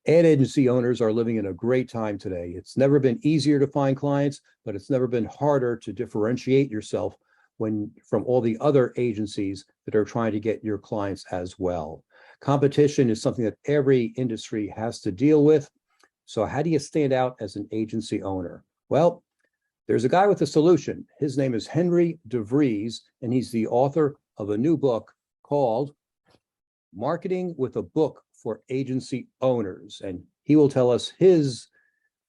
Ad agency owners are living in a great time today. It's never been easier to find clients, but it's never been harder to differentiate yourself from all the other agencies that are trying to get your clients as well. Competition is something that every industry has to deal with. So how do you stand out as an agency owner? Well, there's a guy with a solution. His name is Henry Devries, and he's the author of a new book called Marketing with a Book for Agency Owners. And he will tell us his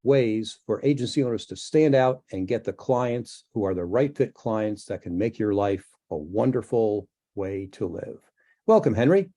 ways for agency owners to stand out and get the clients who are the right fit clients that can make your life a wonderful way to live. Welcome, Henry.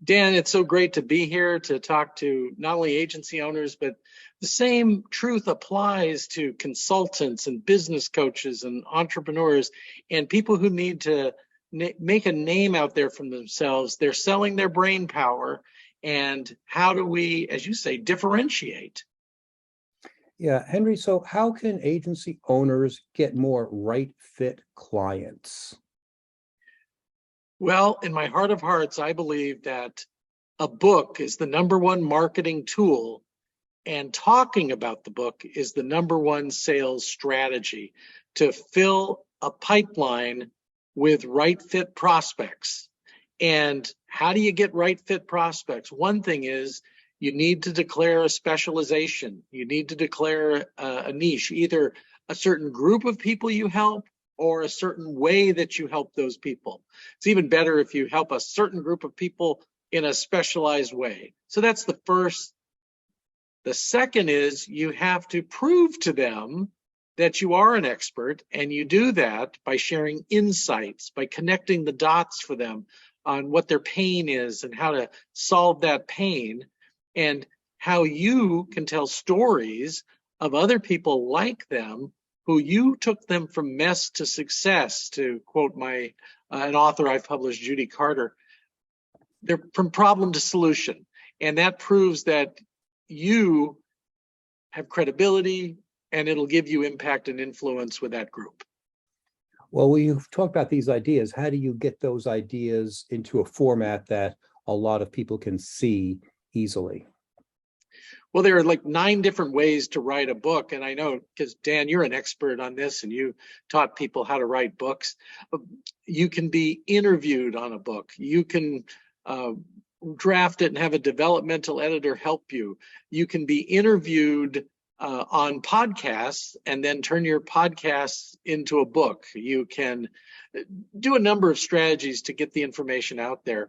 Dan, it's so great to be here to talk to not only agency owners, but the same truth applies to consultants and business coaches and entrepreneurs and people who need to make a name out there for themselves. They're selling their brain power. And how do we, as you say, differentiate? Yeah, Henry, so how can agency owners get more right fit clients? Well, in my heart of hearts, I believe that a book is the number one marketing tool, and talking about the book is the number one sales strategy to fill a pipeline with right fit prospects. And how do you get right fit prospects? One thing is you need to declare a specialization. You need to declare a niche, either a certain group of people you help or a certain way that you help those people. It's even better if you help a certain group of people in a specialized way. So that's the first. The second is you have to prove to them that you are an expert, and you do that by sharing insights, by connecting the dots for them on what their pain is and how to solve that pain, and how you can tell stories of other people like them who you took them from mess to success. To quote an author I've published, Judy Carter, they're from problem to solution. And that proves that you have credibility and it'll give you impact and influence with that group. Well, we've talked about these ideas. How do you get those ideas into a format that a lot of people can see easily? Well, there are like 9 different ways to write a book. And I know, because Dan, you're an expert on this and you taught people how to write books. You can be interviewed on a book. You can draft it and have a developmental editor help you. You can be interviewed on podcasts and then turn your podcasts into a book. You can do a number of strategies to get the information out there.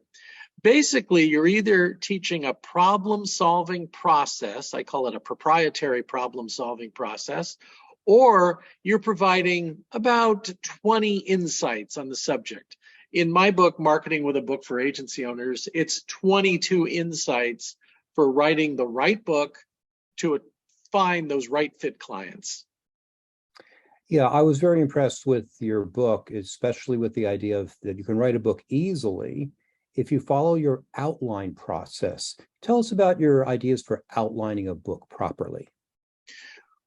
Basically, you're either teaching a problem-solving process, I call it a proprietary problem-solving process, or you're providing about 20 insights on the subject. In my book, Marketing with a Book for Agency Owners, it's 22 insights for writing the right book to find those right fit clients. Yeah, I was very impressed with your book, especially with the idea of that you can write a book easily if you follow your outline process. Tell us about your ideas for outlining a book properly.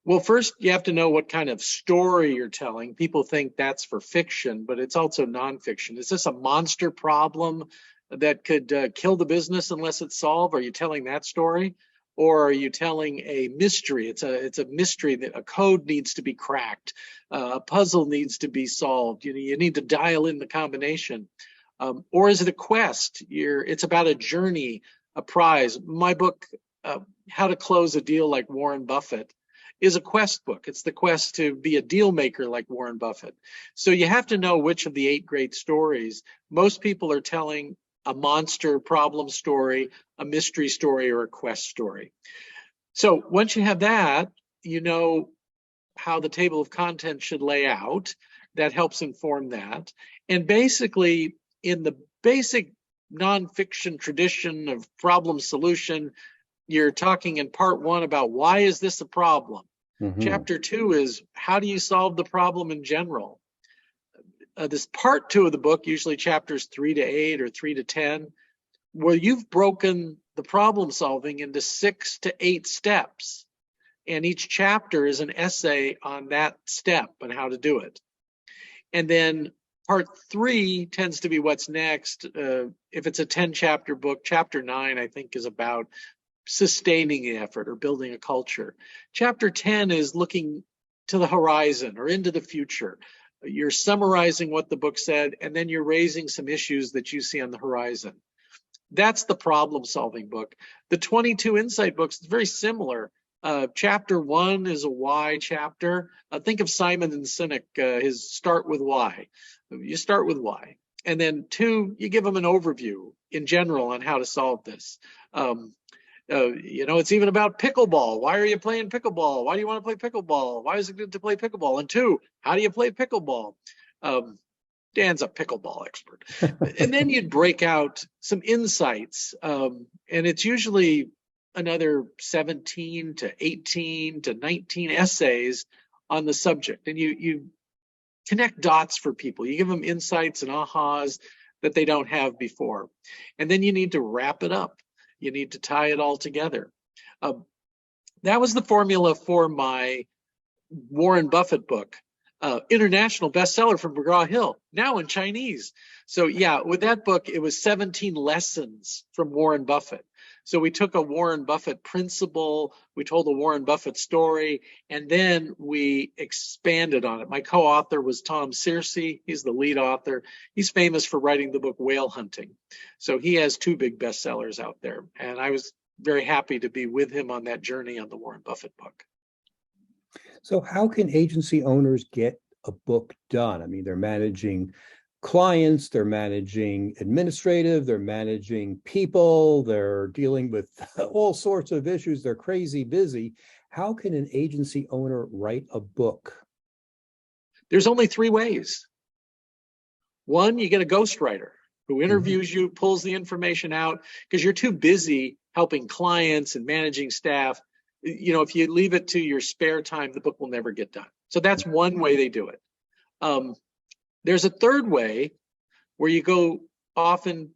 Well, first, you have to know what kind of story you're telling. People think that's for fiction, but it's also nonfiction. Is this a monster problem that could kill the business unless it's solved? Are you telling that story? Or are you telling a mystery? It's a mystery that a code needs to be cracked, a puzzle needs to be solved. You need to dial in the combination. Or is it a quest? It's about a journey, a prize. My book, How to Close a Deal Like Warren Buffett, is a quest book. It's the quest to be a deal maker like Warren Buffett. So you have to know which of the 8 great stories. Most people are telling a monster problem story, a mystery story, or a quest story. So once you have that, you know how the table of contents should lay out. That helps inform that. And basically, in the basic nonfiction tradition of problem solution, you're talking in part 1 about why is this a problem? Mm-hmm. Chapter 2 is how do you solve the problem in general? This part 2 of the book, usually chapters 3 to 8 or 3 to 10, where you've broken the problem solving into 6 to 8 steps. And each chapter is an essay on that step and how to do it. And then part 3 tends to be what's next. If it's a 10-chapter book, chapter 9, I think, is about sustaining the effort or building a culture. Chapter 10 is looking to the horizon or into the future. You're summarizing what the book said, and then you're raising some issues that you see on the horizon. That's the problem-solving book. The 22 insight books is very similar. Chapter 1 is a why chapter. Think of Simon and Sinek, his start with why. You start with why. And then 2, you give them an overview in general on how to solve this. It's even about pickleball. Why are you playing pickleball? Why do you want to play pickleball? Why is it good to play pickleball? And 2, how do you play pickleball? Dan's a pickleball expert. And then you'd break out some insights. And it's usually another 17 to 18 to 19 essays on the subject. And you connect dots for people. You give them insights and ahas that they don't have before. And then you need to wrap it up. You need to tie it all together. That was the formula for my Warren Buffett book. International bestseller from McGraw-Hill, now in Chinese. So yeah, with that book, it was 17 lessons from Warren Buffett. So we took a Warren Buffett principle, we told a Warren Buffett story, and then we expanded on it. My co-author was Tom Searcy. He's the lead author. He's famous for writing the book Whale Hunting. So he has 2 big bestsellers out there. And I was very happy to be with him on that journey on the Warren Buffett book. So how can agency owners get a book done? I mean, they're managing clients, they're managing administrative, they're managing people, they're dealing with all sorts of issues. They're crazy busy. How can an agency owner write a book? There's only 3 ways. 1, you get a ghostwriter who interviews you, pulls the information out, because you're too busy helping clients and managing staff. If you leave it to your spare time, the book will never get done. So that's one way they do it. There's a 3rd way where you go off in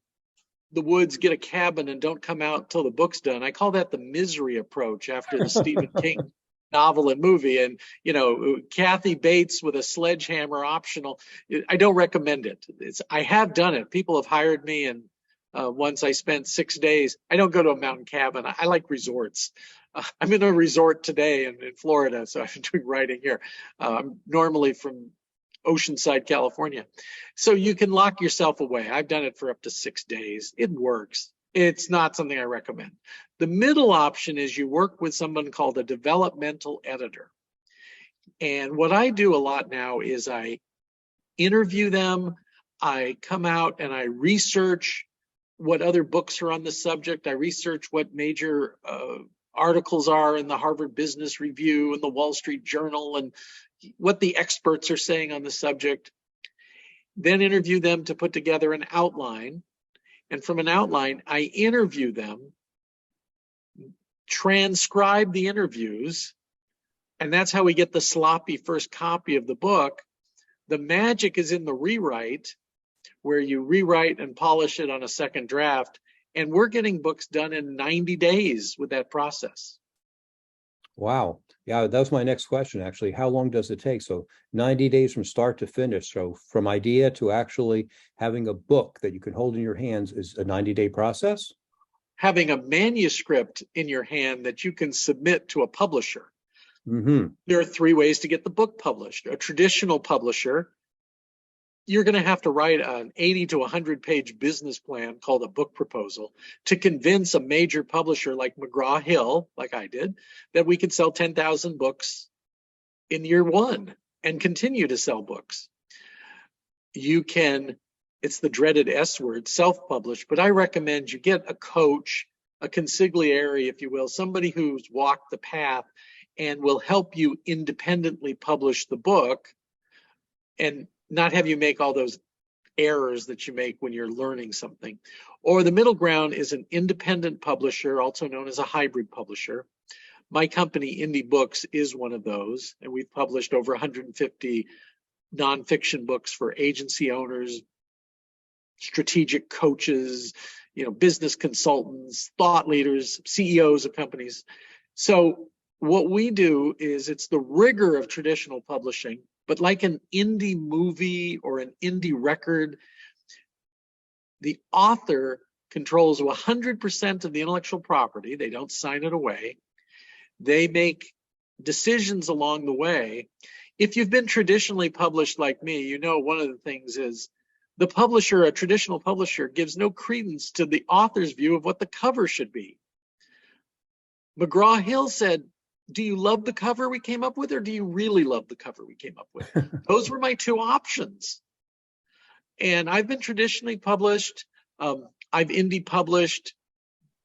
the woods, get a cabin, and don't come out till the book's done. I call that the misery approach after the Stephen King novel and movie. And, Kathy Bates with a sledgehammer optional. I don't recommend it. I have done it. People have hired me, and once I spent 6 days. I don't go to a mountain cabin. I like resorts. I'm in a resort today in Florida, so I'm doing writing here. I'm normally from Oceanside, California. So you can lock yourself away. I've done it for up to 6 days. It works. It's not something I recommend. The middle option is you work with someone called a developmental editor. And what I do a lot now is I interview them. I come out and I research what other books are on the subject. I research what major articles are in the Harvard Business Review and the Wall Street Journal and what the experts are saying on the subject. Then interview them to put together an outline. And from an outline, I interview them, transcribe the interviews, and that's how we get the sloppy first copy of the book. The magic is in the rewrite, where you rewrite and polish it on a second draft. And we're getting books done in 90 days with that process. Wow. Yeah, that was my next question, actually. How long does it take? So 90 days from start to finish. So from idea to actually having a book that you can hold in your hands is a 90-day process? Having a manuscript in your hand that you can submit to a publisher. Mm-hmm. There are 3 ways to get the book published. A traditional publisher, you're going to have to write an 80 to 100-page business plan called a book proposal to convince a major publisher like McGraw-Hill, like I did, that we could sell 10,000 books in year 1 and continue to sell books. You can, it's the dreaded S word, self-publish, but I recommend you get a coach, a consigliere, if you will, somebody who's walked the path and will help you independently publish the book and not have you make all those errors that you make when you're learning something. Or the middle ground is an independent publisher, also known as a hybrid publisher. My company, Indie Books, is one of those, and we've published over 150 nonfiction books for agency owners, strategic coaches, business consultants, thought leaders, CEOs of companies. So what we do is it's the rigor of traditional publishing, but like an indie movie or an indie record, the author controls 100% of the intellectual property. They don't sign it away. They make decisions along the way. If you've been traditionally published like me, you know one of the things is the publisher, a traditional publisher, gives no credence to the author's view of what the cover should be. McGraw-Hill said, do you love the cover we came up with, or do you really love the cover we came up with? Those were my two options. And I've been traditionally published. I've indie published.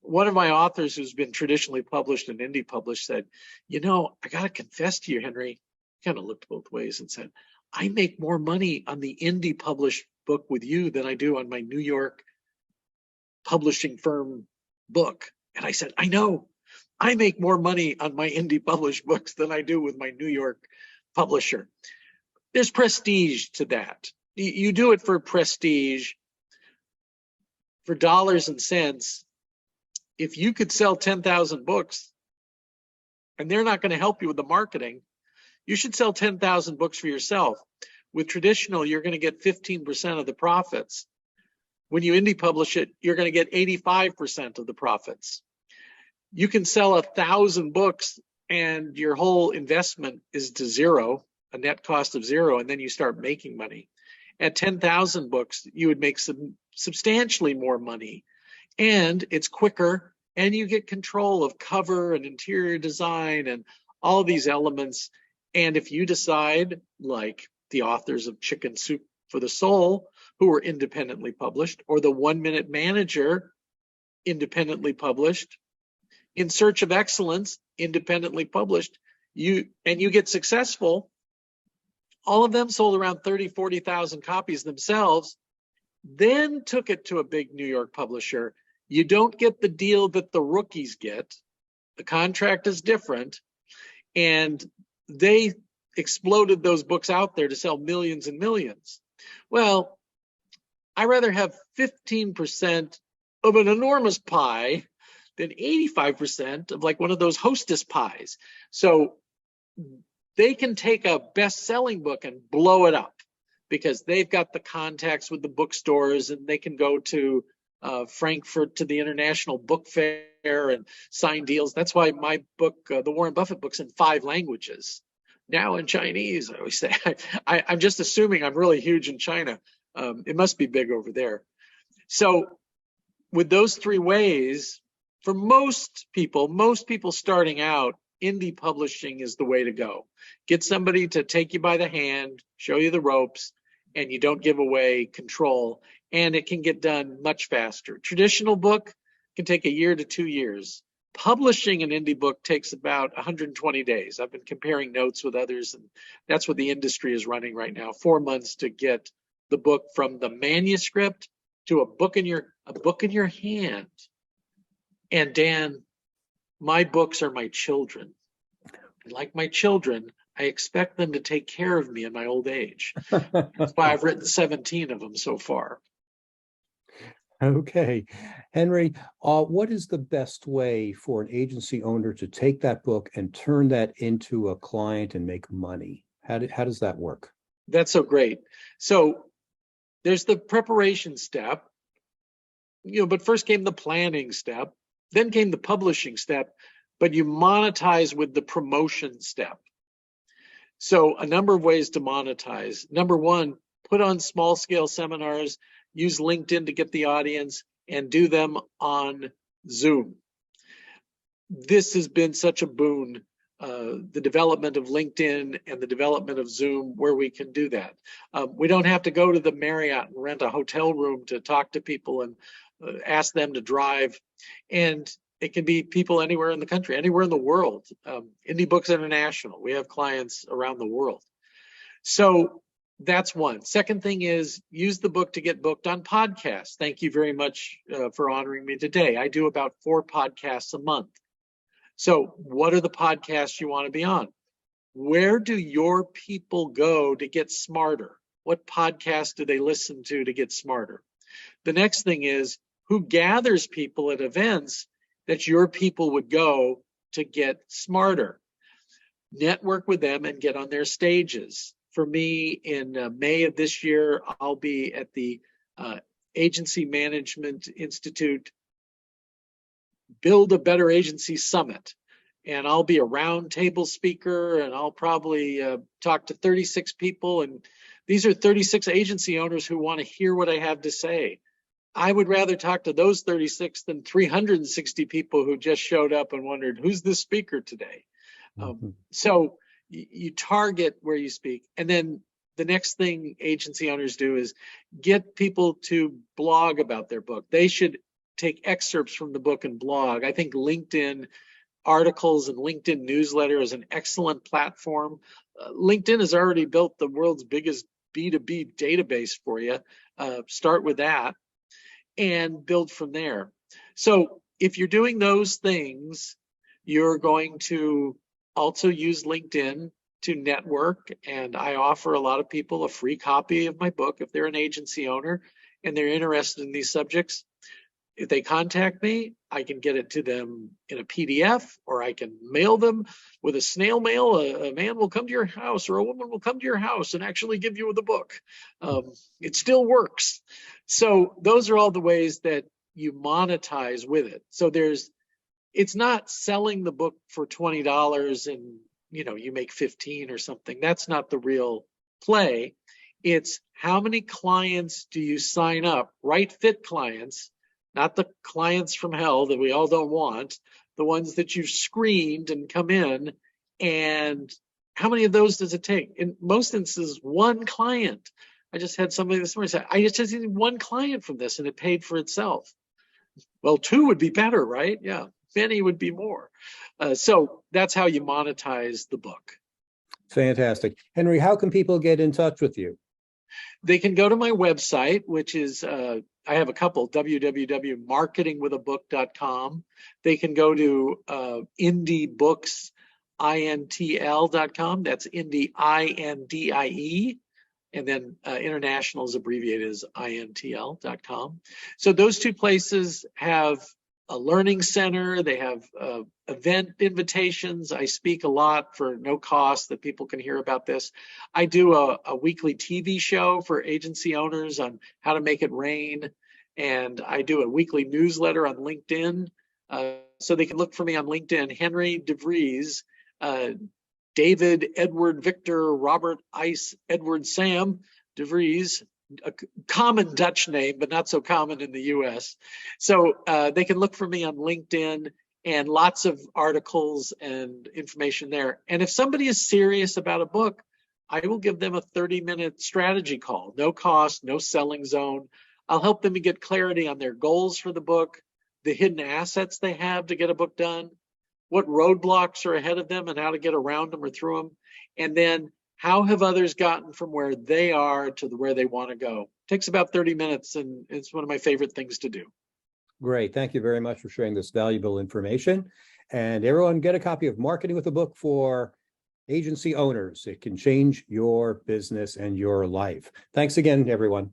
One of my authors who's been traditionally published and indie published said, you know, I got to confess to you, Henry, kind of looked both ways and said, I make more money on the indie published book with you than I do on my New York publishing firm book. And I said, I know. I make more money on my indie published books than I do with my New York publisher. There's prestige to that. You do it for prestige, for dollars and cents. If you could sell 10,000 books and they're not going to help you with the marketing, you should sell 10,000 books for yourself. With traditional, you're going to get 15% of the profits. When you indie publish it, you're going to get 85% of the profits. You can sell 1,000 books and your whole investment is to zero, a net cost of zero, and then you start making money. At 10,000 books, you would make substantially more money, and it's quicker, and you get control of cover and interior design and all these elements. And if you decide, like the authors of Chicken Soup for the Soul, who were independently published, or the 1 Minute Manager, independently published, In Search of Excellence, independently published, you get successful, all of them sold around 30, 40,000 copies themselves, then took it to a big New York publisher. You don't get the deal that the rookies get. The contract is different. And they exploded those books out there to sell millions and millions. Well, I rather have 15% of an enormous pie than 85% of like one of those hostess pies. So they can take a best-selling book and blow it up because they've got the contacts with the bookstores, and they can go to Frankfurt to the International Book Fair and sign deals. That's why my book, the Warren Buffett book's in 5 languages. Now in Chinese, I always say. I'm just assuming I'm really huge in China. It must be big over there. So with those 3 ways, for most people starting out, indie publishing is the way to go. Get somebody to take you by the hand, show you the ropes, and you don't give away control, and it can get done much faster. Traditional book can take a year to 2 years. Publishing an indie book takes about 120 days. I've been comparing notes with others, and that's what the industry is running right now. 4 months to get the book from the manuscript to a book in your hand. And Dan, my books are my children. And like my children, I expect them to take care of me in my old age. That's why I've written 17 of them so far. Okay. Henry, what is the best way for an agency owner to take that book and turn that into a client and make money? How does that work? That's so great. So there's the preparation step, but first came the planning step, then came the publishing step, but you monetize with the promotion step. So a number of ways to monetize. Number one, put on small scale seminars, use LinkedIn to get the audience, and do them on Zoom. This has been such a boon, the development of LinkedIn and the development of Zoom, where we can do that. We don't have to go to the Marriott and rent a hotel room to talk to people and ask them to drive. And it can be people anywhere in the country, anywhere in the world. Indie Books International, we have clients around the world. So that's one. Second thing is use the book to get booked on podcasts. Thank you very much for honoring me today. I do about 4 podcasts a month. So what are the podcasts you want to be on? Where do your people go to get smarter? What podcasts do they listen to get smarter? The next thing is who gathers people at events that your people would go to get smarter. Network with them and get on their stages. For me, in May of this year, I'll be at the Agency Management Institute Build a Better Agency Summit. And I'll be a roundtable speaker, and I'll probably talk to 36 people. And these are 36 agency owners who want to hear what I have to say. I would rather talk to those 36 than 360 people who just showed up and wondered, who's this speaker today? So you target where you speak. And then the next thing agency owners do is get people to blog about their book. They should take excerpts from the book and blog. I think LinkedIn articles and LinkedIn newsletter is an excellent platform. LinkedIn has already built the world's biggest B2B database for you. Start with that and build from there. So if you're doing those things, you're going to also use LinkedIn to network. And I offer a lot of people a free copy of my book if they're an agency owner and they're interested in these subjects. If they contact me, I can get it to them in a PDF, or I can mail them with a snail mail. A man will come to your house, or a woman will come to your house and actually give you the book. It still works. So those are all the ways that you monetize with it. So it's not selling the book for $20 and you make 15 or something. That's not the real play. It's how many clients do you sign up, right fit clients, not the clients from hell that we all don't want, the ones that you've screened and come in, and how many of those does it take? In most instances, one client. I just had somebody this morning say, I just need one client from this and it paid for itself. Well, 2 would be better, right? Yeah, many would be more. So that's how you monetize the book. Fantastic. Henry, how can people get in touch with you? They can go to my website, which is, I have a couple, www.marketingwithabook.com. They can go to indiebooksintl.com. That's indie, INDIE. And then international is abbreviated as intl.com. So those 2 places have a learning center. They have event invitations. I speak a lot for no cost that people can hear about this. I do a weekly TV show for agency owners on how to make it rain. And I do a weekly newsletter on LinkedIn. So they can look for me on LinkedIn, Henry Devries, David, Edward, Victor, Robert, Ice, Edward, Sam, DeVries, a common Dutch name, but not so common in the US. So they can look for me on LinkedIn, and lots of articles and information there. And if somebody is serious about a book, I will give them a 30-minute strategy call, no cost, no selling zone. I'll help them to get clarity on their goals for the book, the hidden assets they have to get a book done, what roadblocks are ahead of them and how to get around them or through them. And then how have others gotten from where they are to where they want to go? It takes about 30 minutes, and it's one of my favorite things to do. Great. Thank you very much for sharing this valuable information. And everyone, get a copy of Marketing with a Book for agency owners. It can change your business and your life. Thanks again, everyone.